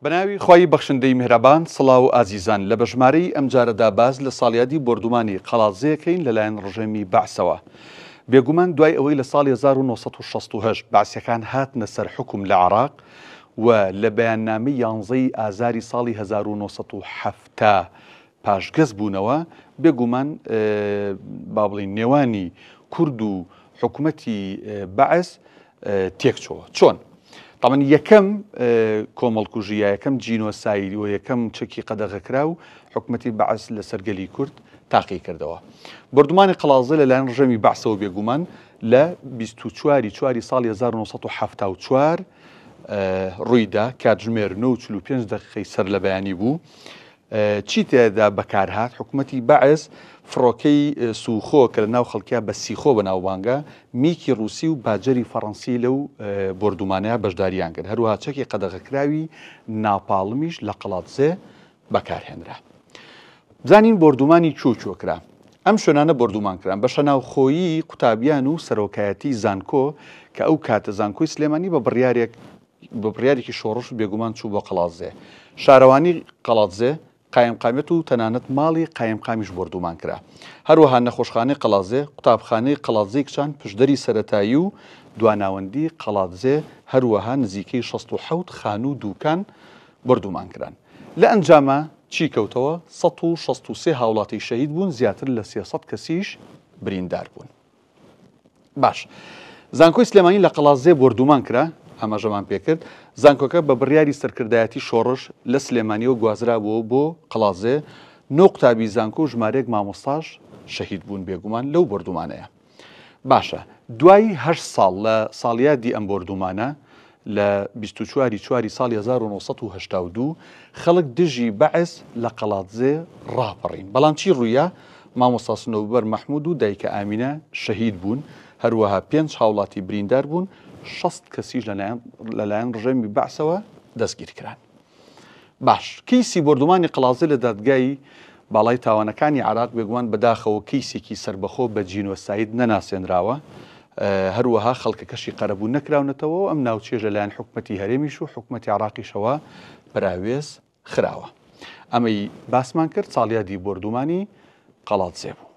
بەناوی خۆی بەخشندەی میهرەبان سڵاو و ئازیزان لە بەژمارەی ئەم جارەدا باز لە ساڵیادی بردومانی قەڵازەیەکەین لەلایەن ڕژێمی بەعسەوە. بێگومان دوای ئەوەی لە ساڵی 1968 بەعسیەکان هاتنە سەر حکوم لە عێراق و لە بەیاننامەی 11 ئازاری ساڵی 1970 پاشگەز بوونەوە بێگومان با بڵین نێوانی کورد و حکوومەتی بەعس تێکچۆوە. چۆن؟ طبعا یەکەم کۆمەڵکوژیە یەکەم جینۆساید و یەکەم چەکی قەدەغەکرا و حکوومەتی بەعس لە سەرگەلی کورد تاقی کردەوە. بردومانی قەڵازە لەلایەن ڕژێمی بەعسەوە بێگومان لە 24 ساڵی 1974 ڕوویدا کاتژمێر 9:45 دقیقەی سەر لە بەیانی بوو. چی تێدا بەکارهات؟ حکوومەتی بەعس فڕۆکەی سوخۆ کە لە ناو خەڵکیا بە سیخۆ بەناوبانگە میکی ڕووسی و باجەری فەڕەنسی لەو بردومانەیە بەشداریان کرد. هەروەها چەکی قەدەغەکراوی ناپاڵمیش لە قەڵاتزێ بەکارهێنرا. بزانین بردومانی چۆکرا. ئەم شوێنانە بردومان کران بە شەناوخۆیی قوتابیان و سەرۆکایەتی زانکۆ کە ئەو کاتە زانکۆی سلێمانی بە بڕیارێکی شۆڕش بێگومان چوو بۆ قەڵاتزێ. شارەوانی قەڵاتزێ قایمقامێت و تەنانەت ماڵی قایمقامیش بردومان کرا. هەروەها نەخۆشخانەی قەڵاتزێ، قوتابخانەی قەڵاتزەی کچان، پشدەری سەرەتایی و دواناوەندی قەڵاتزێ، هەروەها نزیکەی 67 خانوو و دووکان بردومان کران. لە ئەنجامە چی کەوتەوە؟ 163 هاوڵاتی شەهید بوون، زیاتر لە 300 کەسیش بریندار بوون. باش، زانکۆی سلێمانی لە قەڵاتزێ بردومان کرا، ئاماژەمان پێکرد. زانکۆکە بە بڕیاری سەرکردایەتی شۆڕش لە سلێمانیەوە گوازرابووە بۆ قەڵاتزێ. 9 قوتابی زانکۆ و ژمارەیەک مامۆستاش شەهید بوون بێگومان لەو بردومانەیە. باشە، دوای 8 ساڵ لە ساڵیادی ئەم بردومانە لە 24 ساڵی 1982 خەڵک دژی بەعس لە قەڵاتزێ ڕاپەڕین. بەڵام چی ڕوویە؟ مامۆستا سنەوبەر مەحموود و دایکە ئامینە شەهید بوون، هەروەها 5 هاوڵاتی بریندار بوون، 60 کەسیش لەلایەن ڕژێمی بەعسەوە دەستگیر کران. باش، کەیسی بردومانی قەڵاتزێ لە دادگای باڵای تاوانەکانی عێراق بێگومان بەداخەوە کەیسێکی سربەخۆ بە جینۆساید نەناسێنراوە. هەروەها خەڵکەکەشی قەرەبوو نەکراونەتەوە و ئەم ناوچێژە لایەن حکوومەتی هەرێمیش و حکوومەتی عێراقیشەوە پراوێز خراوە. ئەمەی باسمان کرد ساڵیادی بردومانی قەڵاتزێ بوو.